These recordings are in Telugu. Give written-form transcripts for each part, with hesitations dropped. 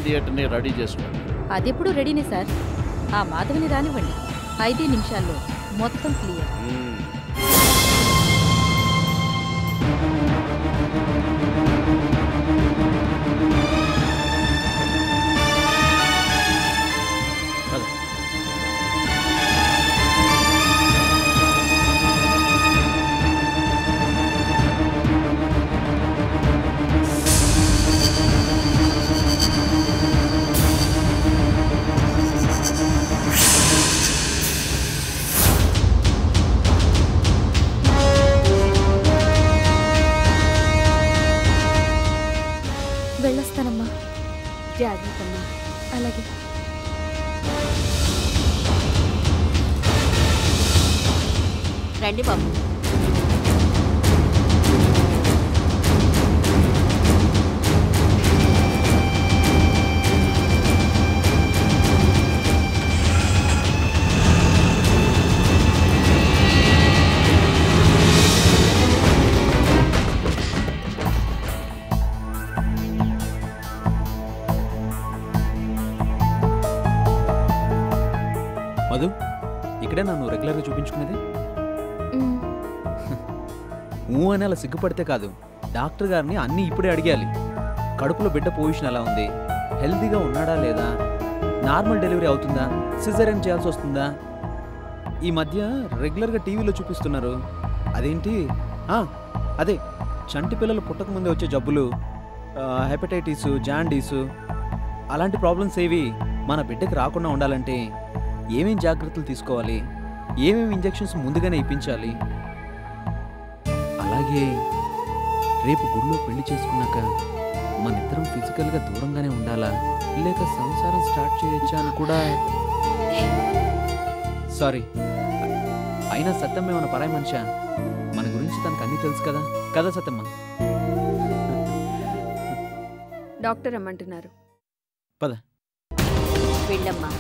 థియేటర్ని రెడీ చేసుకోండి. అదెప్పుడు రెడీనే సార్. ఆ మాధవిని రానివ్వండి, 5 నిమిషాల్లో మొత్తం క్లియర్. వెళ్ళొస్తానమ్మా. జాగ్రత్తమ్మా. అలాగే. రండి బాబు. మధు, ఇక్కడే నన్ను రెగ్యులర్గా చూపించుకునేది. అని అలా సిగ్గుపడితే కాదు, డాక్టర్ గారిని అన్నీ ఇప్పుడే అడిగాలి. కడుపులో బిడ్డ పొజిషన్ ఎలా ఉంది, హెల్తీగా ఉన్నాడా లేదా, నార్మల్ డెలివరీ అవుతుందా, సిజేరియన్ చేయాల్సి వస్తుందా. ఈ మధ్య రెగ్యులర్గా టీవీలో చూపిస్తున్నారు. అదేంటి, అదే చంటి పిల్లలు పుట్టకముందే వచ్చే జబ్బులు, హెపటైటిస్, జాండీసు, అలాంటి ప్రాబ్లమ్స్ ఏవి మన బిడ్డకి రాకుండా ఉండాలంటే ఏమేం జాగ్రత్తలు తీసుకోవాలి, ఏమేమి ఇంజెక్షన్స్ ముందుగానే ఇప్పించాలి. అలాగే రేపు గుడిలో పెళ్లి చేసుకున్నాక మనిద్దరం ఫిజికల్గా దూరంగానే ఉండాలా, లేక సంసారం స్టార్ట్ చేయొచ్చా అని కూడా. సారీ, అయినా సత్యమ్మ ఏమైనా పరాయి మనిషా? మన గురించి తనకు అన్నీ తెలుసు కదా. కదా సత్యమ్మ? డాక్టర్ అమ్మంటున్నారు. పద. వెళ్ళమ్మా.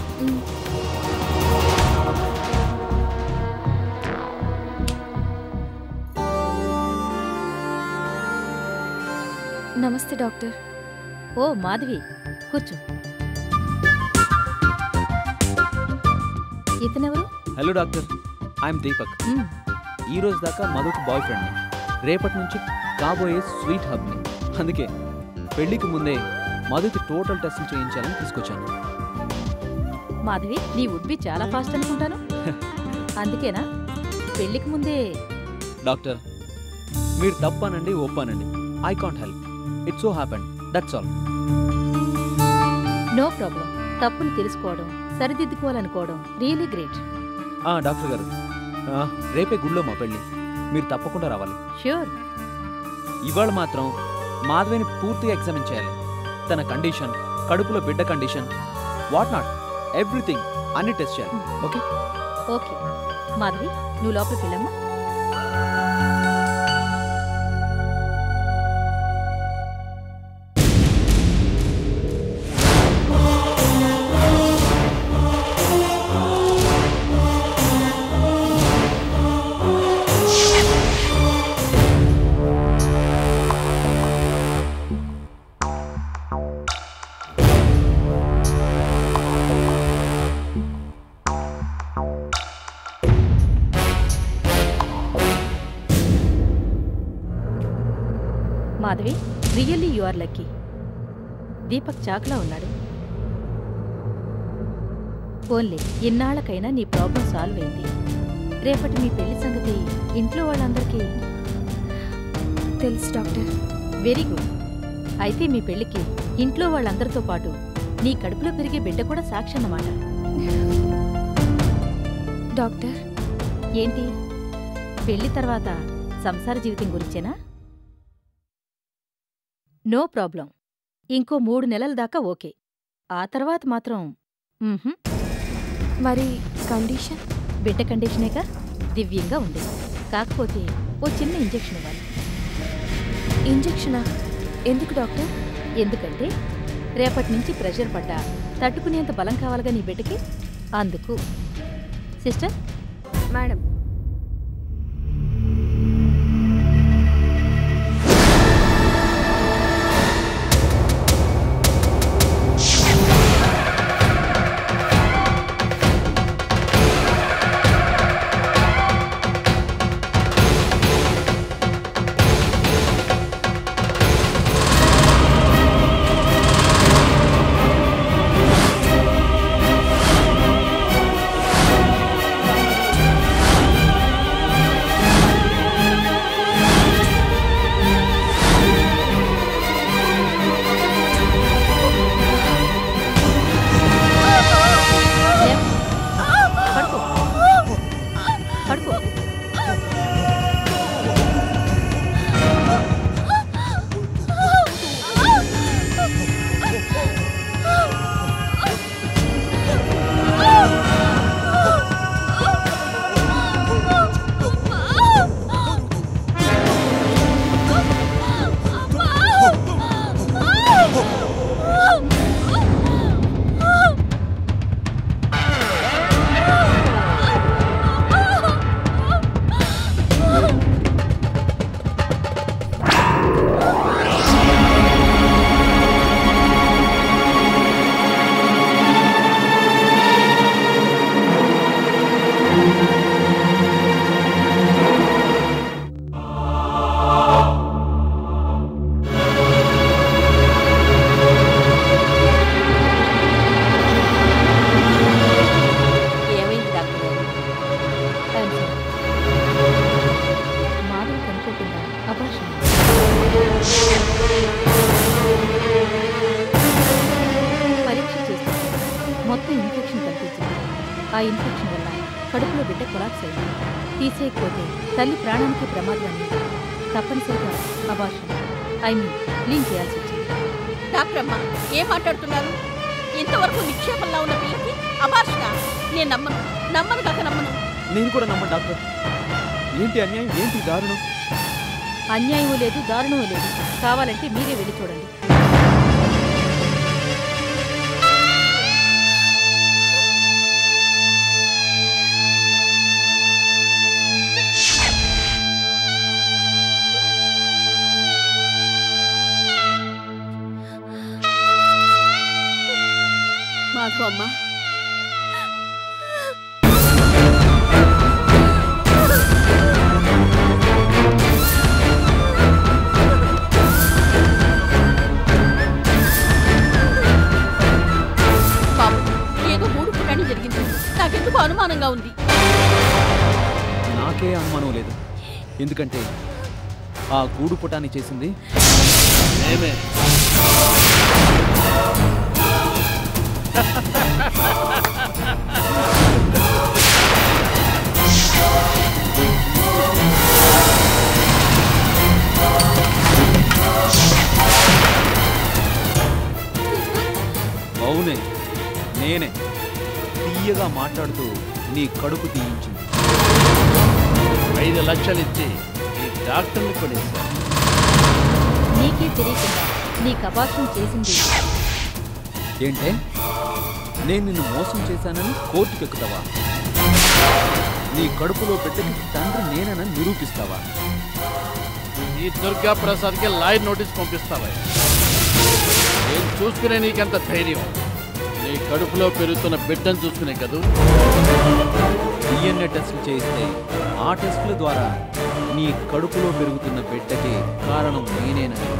నమస్తే డాక్టర్. ఓ మాధవి, కూర్చో. ఇతనెవరు? Hello doctor, I'm Deepak. ఈ రోజు దాకా మధుకు బాయ్ ఫ్రెండ్ని, రేపటి నుంచి కాబోయే స్వీట్ హబ్ని. అందుకే పెళ్లికి ముందే మధుకి టోటల్ టెస్టులు చేయించాలని తీసుకొచ్చాను. మాధవి, నీ వుడ్బి చాలా ఫాస్ట్ అనుకుంటాను. అందుకేనా పెళ్లికి ముందే? డాక్టర్, మీరు తప్పనండి ఒప్పానండి, I can't help. It's so happen, that's all. No problem. తప్పుని తెలుసుకోవడం, సరిదిద్దుకోవాలనుకోవడం రియలీ గ్రేట్. డాక్టర్ గారు, రేపే గుళ్ళో మా పెళ్ళి, మీరు తప్పకుండా రావాలి. ష్యూర్. ఇవాళ మాత్రం మాధవిని పూర్తిగా ఎగ్జామిన్ చేయాలి. తన కండిషన్, కడుపులో బిడ్డ కండిషన్, వాట్ నాట్, ఎవ్రీథింగ్ అన్ని టెస్ట్ చేయాలి. ఓకే? ఓకే మాధవి, నువ్వు లోపలికి వెళ్ళమ్మా. Madhavi, really you are lucky. Deepak చాక్లా ఉన్నాడు. పోన్లే, ఇన్నాళ్ళకైనా నీ ప్రాబ్లం సాల్వ్ అయింది. రేపటి మీ పెళ్లి సంగతి ఇంట్లో వాళ్ళందరికీ తెలుసు డాక్టర్. Very good. అయితే మీ పెళ్లికి ఇంట్లో వాళ్ళందరితో పాటు నీ కడుపులో పెరిగే బిడ్డ కూడా సాక్షి అన్నమాట. డాక్టర్, ఏంటి, పెళ్లి తర్వాత సంసార జీవితం గురించేనా? No problem. ఇంకో 3 నెలల దాకా ఓకే. ఆ తర్వాత మాత్రం మరి కండిషన్? బిడ్డ కండిషనేగా, దివ్యంగా ఉంది. కాకపోతే ఓ చిన్న ఇంజెక్షన్ ఇవ్వాలి. ఇంజెక్షనా? ఎందుకు డాక్టర్? ఎందుకంటే రేపటి నుంచి ప్రెషర్ పడ్డా తట్టుకునేంత బలం కావాలిగా నీ బిడ్డకి, అందుకు. సిస్టర్. మేడం. ఆ ఇన్ఫెక్షన్ వల్ల కడుపులో బిడ్డ కొలాప్స్ అయింది. తీసేయకపోతే తల్లి ప్రాణానికి ప్రమాదం అని తప్పనిసరిగా అబార్షన్ క్లీన్ చేయాల్సి వచ్చింది. డాక్టర్ అమ్మ ఏం మాట్లాడుతున్నారు? ఇంతవరకు నిక్షేపంలో ఉన్న పిల్లకి అబార్షణ? నేను నమ్మను కాక నమ్మను. నేను కూడా నమ్మను డాక్టర్. ఏంటి అన్యాయం, ఏంటి దారుణం? అన్యాయమూ లేదు, దారుణమూ లేదు. కావాలంటే మీరే వెళ్ళి చూడండి. మాధవమ్మ, ఏదో మూడు పుట్టాన్ని జరిగింది. నాకెందుకు అనుమానంగా ఉంది. నాకే అనుమానం లేదు, ఎందుకంటే ఆ గూడు పుటాన్ని చేసింది మేమే. అవునే, నేనే తీయగా మాట్లాడుతూ నీ కడుపు తీయించింది. 5 లక్షలు ఇచ్చి ఈ డాక్టర్ని కొనేశారు. నీకే తెలియకుండా నీ అబార్షన్ చేసింది ఏంటే, నేను నిన్ను మోసం చేశానని కోర్టుకెక్కుతావా? నీ కడుపులో బిడ్డకి తండ్రి నేనని నిరూపిస్తావా? ఈ దుర్గా ప్రసాద్కి లాయర్ నోటీస్ పంపిస్తావా? నేను చూసుకునే నీకెంత ధైర్యం? నీ కడుపులో పెరుగుతున్న బిడ్డను చూసుకునే కదూ. DNA టెస్టులు చేయిస్తే ఆ టెస్టుల ద్వారా నీ కడుపులో పెరుగుతున్న బిడ్డకి కారణం నేనేనని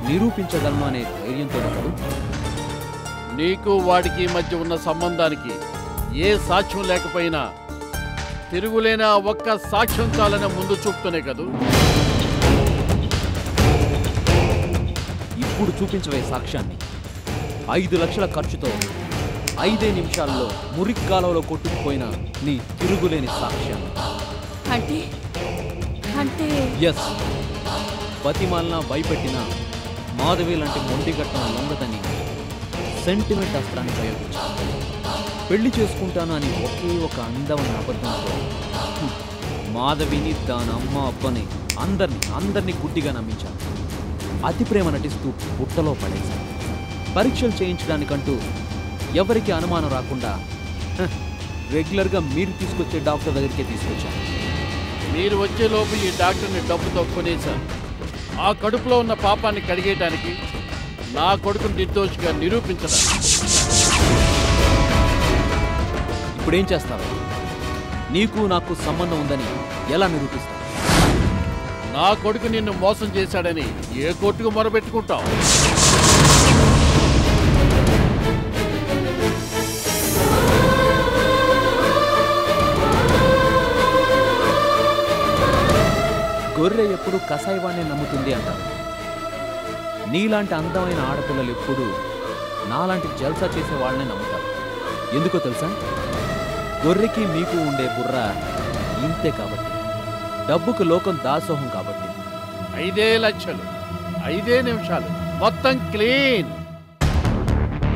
నిరూపించగలను అనే ధైర్యంతో కదూ. నీకు వాడికి మధ్య ఉన్న సంబంధానికి ఏ సాక్ష్యం లేకపోయినా తిరుగులేని ఆ ఒక్క సాక్ష్యం చాలనే ముందు చూపుతూనే కదూ. ఇప్పుడు చూపించవే సాక్ష్యాన్ని. 5 లక్షల ఖర్చుతో 5 నిమిషాల్లో మురిక్కాలలో కొట్టుకుపోయిన నీ తిరుగులేని సాక్ష్యాన్ని. అంటే అంటే ఎస్, బతిమాలన భయపెట్టిన మాధవి లాంటి మొండిగట్టన లొంగదని సెంటిమెంట్ అస్త్రాన్ని ప్రయోగించాను. పెళ్లి చేసుకుంటాను అని ఒకే ఒక అందమైన అబద్ధంతో మాధవిని, దాని అమ్మ అబ్బని అందరినీ గుడ్డిగా నమ్మించాను. అతి ప్రేమ నటిస్తూ బుట్టలో పడేశాను. పరీక్షలు చేయించడానికంటూ ఎవరికి అనుమానం రాకుండా రెగ్యులర్గా మీరు తీసుకొచ్చే డాక్టర్ దగ్గరికే తీసుకొచ్చాను. మీరు వచ్చేలోపు ఈ డాక్టర్ని డబ్బుతో కొనేశాను. ఆ కడుపులో ఉన్న పాపాన్ని కడిగేయడానికి, నా కొడుకుని నిర్దోషిగా నిరూపించడానికి. ఇప్పుడేం చేస్తావు? నీకు నాకు సంబంధం ఉందని ఎలా నిరూపిస్తావు? నా కొడుకు నిన్ను మోసం చేశాడని ఏ కోర్టుకు మొరబెట్టుకుంటావు? గొర్రె ఎప్పుడు కసాయివాణ్ణి నమ్ముతుంది అంటారు. నీలాంటి అందమైన ఆడపిల్లలు ఎప్పుడు నాలాంటి జల్సా చేసే వాళ్ళనే నమ్ముతారు. ఎందుకో తెలుసా? గొర్రెకి మీకు ఉండే బుర్ర ఇంతే కాబట్టి. డబ్బుకు లోకం దాసోహం కాబట్టి. 5 లక్షలు 5 నిమిషాలు మొత్తం క్లీన్.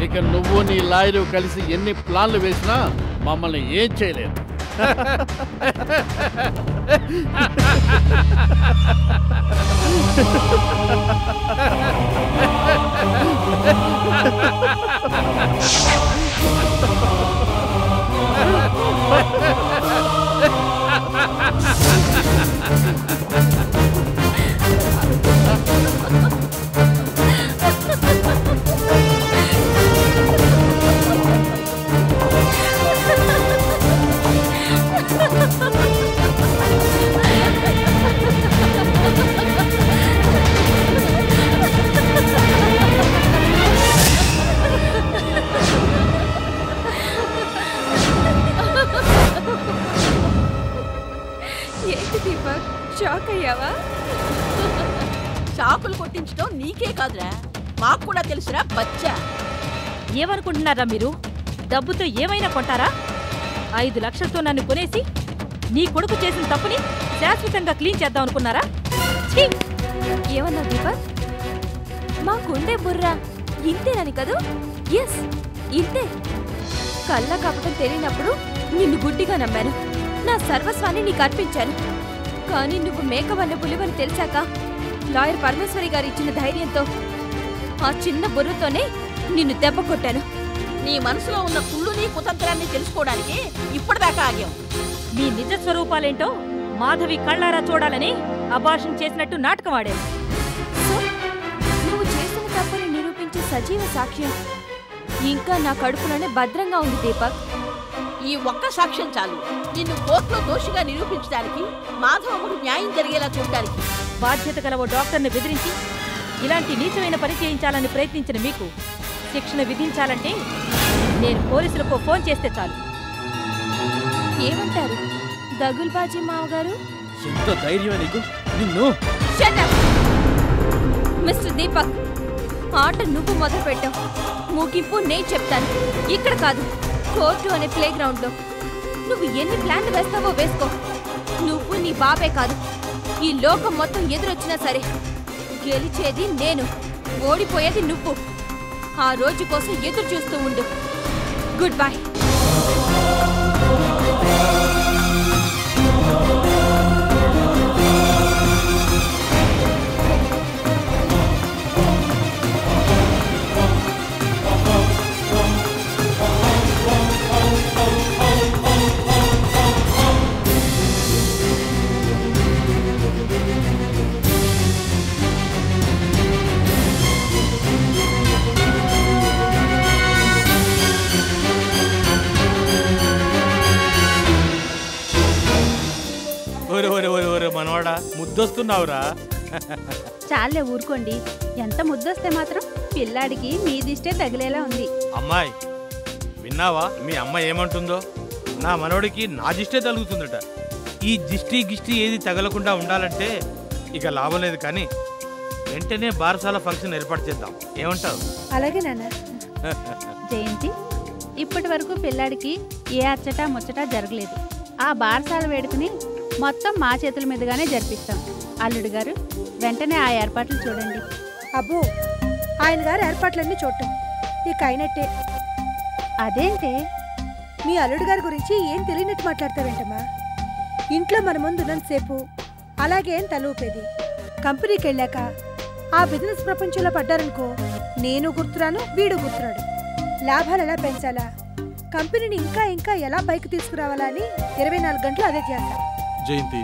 ఇక నువ్వు నీ లాయరు కలిసి ఎన్ని ప్లాన్లు వేసినా మమ్మల్ని ఏం చేయలేదు. ఏంటి దీపక్, షాక్ అయ్యావా? షాకులు కొట్టించడం నీకే కాదురా, మాకు కూడా తెలుసురా బచ్చా. ఏమనుకుంటున్నారా మీరు? డబ్బుతో ఏమైనా కొంటారా? 5 లక్షలతో నన్ను కొనేసి నీ కొడుకు చేసిన తప్పుని శాశ్వతంగా క్లీన్ చేద్దాం అనుకున్నారా? ఛీ! ఏమన్నా దీపక్, మాకుండే బుర్రా ఇంతేనని కదూ? ఎస్, ఇంతే. కళ్ళ కపటం తెలియనప్పుడు నిన్ను గుడ్డిగా నమ్మాను. నా సర్వస్వాన్ని నీకు అర్పించాను. కానీ నువ్వు మేకవన్న పులివని తెలిసాక లాయర్ పరమేశ్వరి గారు ఇచ్చిన ధైర్యంతో ఆ చిన్న బుర్రతోనే నిన్ను దెబ్బ కొట్టాను. నీ మనసులో ఉన్న కుళ్ళుని కుతంత్రాన్ని తెలుసుకోవడానికి ఇప్పటిదాకా ఆగాం. మీ నిజ స్వరూపాలేంటో మాధవి కళ్ళారా చూడాలని అబార్షన్ చేసినట్టు నాటకం ఆడాను. సో నువ్వు చేసిన తప్పుని నిరూపించే సజీవ సాక్ష్యం ఇంకా నా కడుపులోనే భద్రంగా ఉంది దీపక్. ఈ ఒక్క సాక్ష్యం చాలు నిన్ను కోర్టులో దోషిగా నిరూపించడానికి, మాధవకు న్యాయం జరిగేలా చూడడానికి. బాధ్యత గల ఓ డాక్టర్ని బెదిరించి ఇలాంటి నీచమైన పని చేయించాలని ప్రయత్నించిన మీకు శిక్షణ విధించాలంటే నేను పోలీసులకు ఫోన్ చేస్తే చాలు. ఏమంటారు దగుల్బాజీ మావగారు? ఎంత ధైర్యమే నీకు? నిన్ను Shut up! మిస్టర్ దీపక్, ఆట నువ్వు మొదలు పెట్టావు, ముగింపు నేను చెప్తాను. ఇక్కడ కాదు, కోర్టు అనే ప్లే గ్రౌండ్ లో. నువ్వు ఎన్ని ప్లాన్లు వేస్తావో వేసుకో. నువ్వు నీ బాబే కాదు, ఈ లోకం మొత్తం ఎదురొచ్చినా సరే గెలిచేది నేను, ఓడిపోయేది నువ్వు. ఆ రోజు కోసం ఎదురు చూస్తూ ఉండు. Goodbye. మనవాడా ముద్దొస్తున్నావురా? చాలే ఊరుకోండి. ఎంత ముద్దొస్తే మాత్రం పిల్లాడికి మీ దిష్టే తగిలేలా ఉంది. అమ్మాయి విన్నావా మీ అమ్మ ఏమంటుందో? నా మనవడికి నా దిష్టే తగులుతుందట. ఈ దిష్టి గిష్టి ఏది తగలకుండా ఉండాలంటే ఇక లాభం లేదు. కానీ వెంటనే బారసాల ఫంక్షన్ ఏర్పాటు చేద్దాం, ఏమంటావు? అలాగే నాన్న. జయంతి, ఇప్పటి వరకు పిల్లాడికి ఏ అచ్చటా ముచ్చటా జరగలేదు. ఆ బారసాల వేడుకని మొత్తం మా చేతుల మీదుగానే జరిపిస్తాం. అల్లుడు గారు, వెంటనే ఆ ఏర్పాట్లు చూడండి. అబ్బో, ఆయన గారు ఏర్పాట్లన్నీ చూడటం ఇక అయినట్టే. అదేంటే మీ అల్లుడు గారి గురించి ఏం తెలియనట్టు మాట్లాడతావేంటమ్మా? ఇంట్లో మన ముందు ఉన్నంతసేపు అలాగే తల ఊపేది. కంపెనీకి వెళ్ళాక ఆ బిజినెస్ ప్రపంచంలో పడ్డారనుకో, నేను గుర్తురాను, వీడు గుర్తురాడు. లాభాలు ఎలా పెంచాలా, కంపెనీని ఇంకా ఇంకా ఎలా పైకి తీసుకురావాలా అని 24 గంటలు అదే చేస్తారు. జయంతి,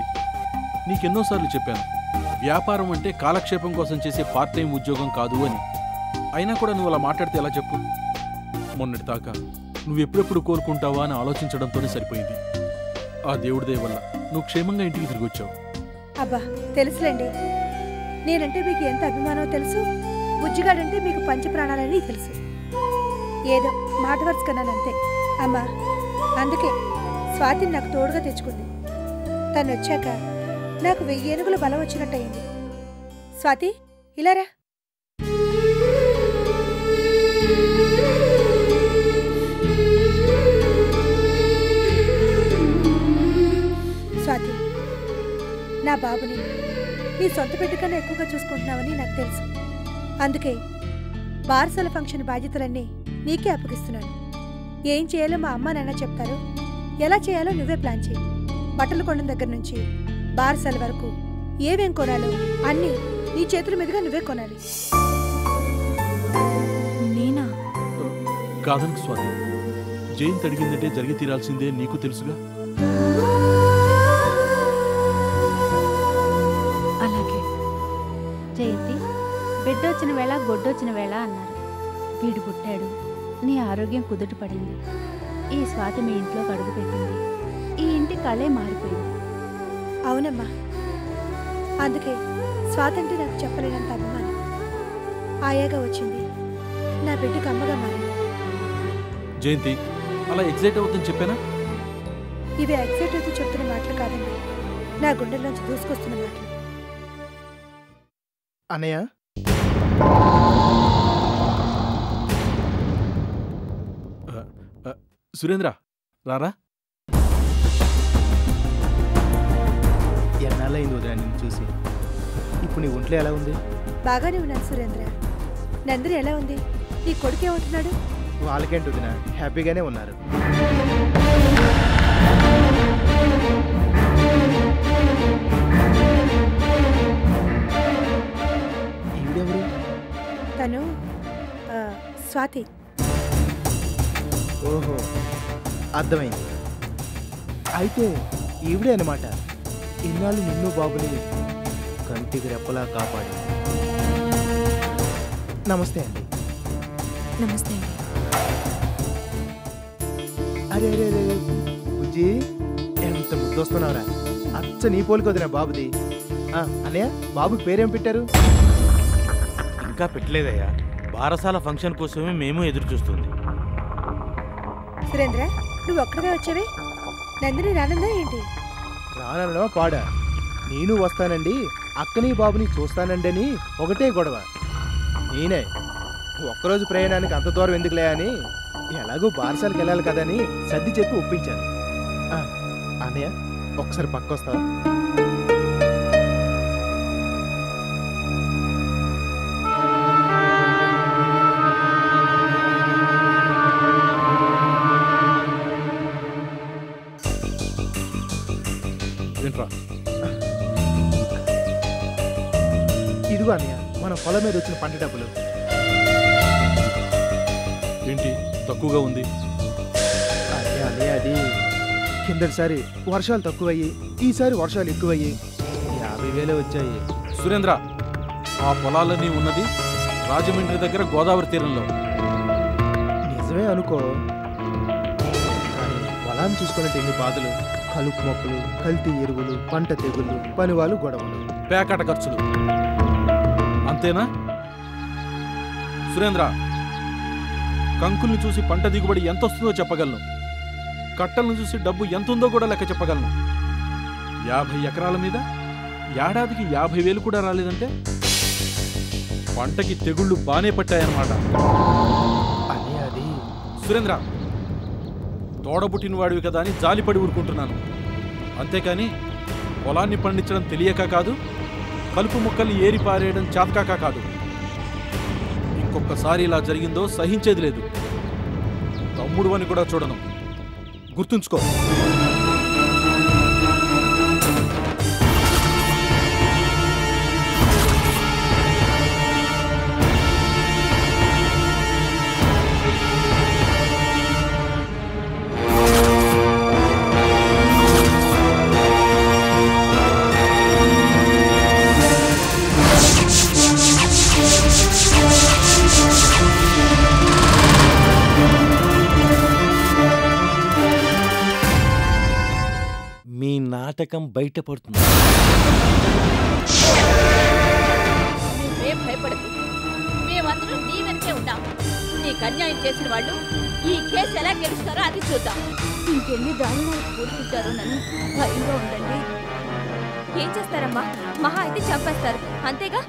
నీకెన్నోసార్లు చెప్పాను, వ్యాపారం అంటే కాలక్షేపం కోసం చేసే పార్ట్ టైం ఉద్యోగం కాదు అని. అయినా కూడా నువ్వు అలా మాట్లాడితే ఎలా చెప్పు? మొన్నటి దాకా నువ్వెప్పుడెప్పుడు కోలుకుంటావా అని ఆలోచించడంతోనే సరిపోయింది. ఆ దేవుడి దయ వల్ల నువ్వు క్షేమంగా ఇంటికి తిరిగి వచ్చావు. అబ్బా తెలుసులేండి, నేనంటే మీకు ఎంత అభిమానం తెలుసు. బుజ్జిగాడంటే మీకు పంచ ప్రాణాలని తెలుసు. ఏదో మాట వరుస కన్నానంతే. అమ్మా, అందుకే స్వాతిని నాకు తోడుగా తెచ్చుకుంది. తను వచ్చాక నాకు 1000 ఏనుగుల బలం వచ్చినట్టయింది. స్వాతి, ఇలారా. స్వాతి, నా బాబుని నీ సొంత బిడ్డ కన్నా ఎక్కువగా చూసుకుంటున్నావని నాకు తెలుసు. అందుకే బారసాల ఫంక్షన్ బాధ్యతలన్నీ నీకే అప్పగిస్తున్నాను. ఏం చేయాలో మా అమ్మ నాన్న చెప్తారు, ఎలా చేయాలో నువ్వే ప్లాన్ చేయి. బట్టలు కొనడం దగ్గర నుంచి బారసాల వరకు ఏమేం కొనాలో అన్నీ నీ చేతుల మీదుగా నువ్వే కొనాలి. నేనా? కాదనకు స్వాతి, జయంతి అడిగిందంటే జరిగి తీరాల్సిందే, నీకు తెలుసుగా. అలాగే. జయంతి, బిడ్డొచ్చిన వేళ గొడ్డొచ్చిన వేళ అన్నారు. వీడు పుట్టాడు, నీ ఆరోగ్యం కుదుట పడింది. ఈ స్వాతి మీ ఇంట్లోకి అడుగు పెట్టింది. ఈ ఇంటి కళే మారిపోయింది. అవునమ్మా, అందుకే స్వాతి అంటే నాకు చెప్పలేనంత అభిమానం. ఆయాగా వచ్చింది, నా బిడ్డకు అమ్మగా మారింది. జయంతి, అలా ఎగ్జైట్ అవుతుందని చెప్పానా? ఇవి ఎగ్జైట్ అవుతూ చెప్తున్న మాటలు కాదండి, నా గుండెల్లోంచి దూసుకొస్తున్న మాటలు. అన్నయ్య, సురేంద్ర రారా. ఎన్నాళ్ళైంది వదిన నిన్ను చూసి. ఇప్పుడు నీ ఒంట్లో ఎలా ఉంది? బాగానే ఉన్నాను సురేంద్ర. నందిని ఎలా ఉంది? నీ కొడుకు ఏమంటున్నాడు? వాళ్ళకేంటి వదిన, హ్యాపీగానే ఉన్నారు. ఈవిడెవరు? తను స్వాతి. ఓహో, అర్థమైంది. అయితే ఈవిడే అనమాట ఇన్నాళ్ళు నిన్ను బాబుని కంటికి రెప్పలా కాపాడు. నమస్తే అండి. నమస్తే అండి. అరే అరే అరే బుజ్జి, ఎంత ముద్దొస్తున్నావురా. అచ్చ నీ పోలిక వదిన బాబుది. అన్నయ్య, బాబుకి పేరేం పెట్టారు? ఇంకా పెట్టలేదయ్యా. బారసాల ఫంక్షన్ కోసమే మేము ఎదురు చూస్తుంది. సురేంద్ర, నువ్వు ఒక్కడగా వచ్చావే? నందిని రానుందా ఏంటి? రానన్నా పాడా. నేను వస్తానండి, అక్కని బాబుని చూస్తానండి అని ఒకటే గొడవ. నేనే ఒక్కరోజు ప్రయాణానికి అంత దూరం ఎందుకులే అని ఎలాగో బారసాలకు వెళ్ళాలి కదా అని సర్ది చెప్పి ఒప్పించాను. అన్నయ్య, ఒకసారి పక్కొస్తావా? ఇదిగో అన్నయ్య, మన పొలం మీద వచ్చిన పంట డబ్బులు. ఏంటి తక్కువగా ఉంది? అదే అదే అది కిందటిసారి వర్షాలు తక్కువయ్యి, ఈసారి వర్షాలు ఎక్కువయ్యి 50,000 వచ్చాయి. సురేంద్ర, ఆ పొలాలన్నీ ఉన్నది రాజమండ్రి దగ్గర గోదావరి తీరంలో. నిజమే అనుకో, కానీ పొలాన్ని చూసుకున్నట్టు ఎన్ని బాధలు. కలుపు మొక్కలు, కల్తీ ఎరువులు, పంట తెగుళ్ళు, పనివాళ్ళు, గొడవలు, పేకాట ఖర్చులు. అంతేనా సురేంద్ర? కంకుల్ని చూసి పంట దిగుబడి ఎంత వస్తుందో చెప్పగలను. కట్టలను చూసి డబ్బు ఎంత ఉందో కూడా లెక్క చెప్పగలను. 50 ఎకరాల మీద ఏడాదికి 50,000 కూడా రాలేదంటే పంటకి తెగుళ్ళు బానే పట్టాయన్నమాట. అని అది సురేంద్ర, తోడబుట్టిన వాడివి కదా అని జాలిపడి ఊరుకుంటున్నాను. అంతేకాని పొలాన్ని పండించడం తెలియక కాదు, కలుపు మొక్కల్ని ఏరి పారేయడం చేతకాక కాదు. ఇంకొకసారి ఇలా జరిగిందో సహించేది లేదు. తమ్ముడు అని కూడా చూడను, గుర్తుంచుకో. నాటకం బయటపడుతుంది. నువ్వేం భయపడకు, మేమందరం నీ వెనకే ఉన్నాం. నీకు అన్యాయం చేసిన వాళ్ళు ఈ కేసు ఎలా గెలుస్తారో అది చూద్దాం. ఇంకెన్ని దారుణాలు పూర్తింటారో నన్ను భయంగా ఉండండి. ఏం చేస్తారమ్మా? మహా అయితే చంపేస్తారు, అంతేగా?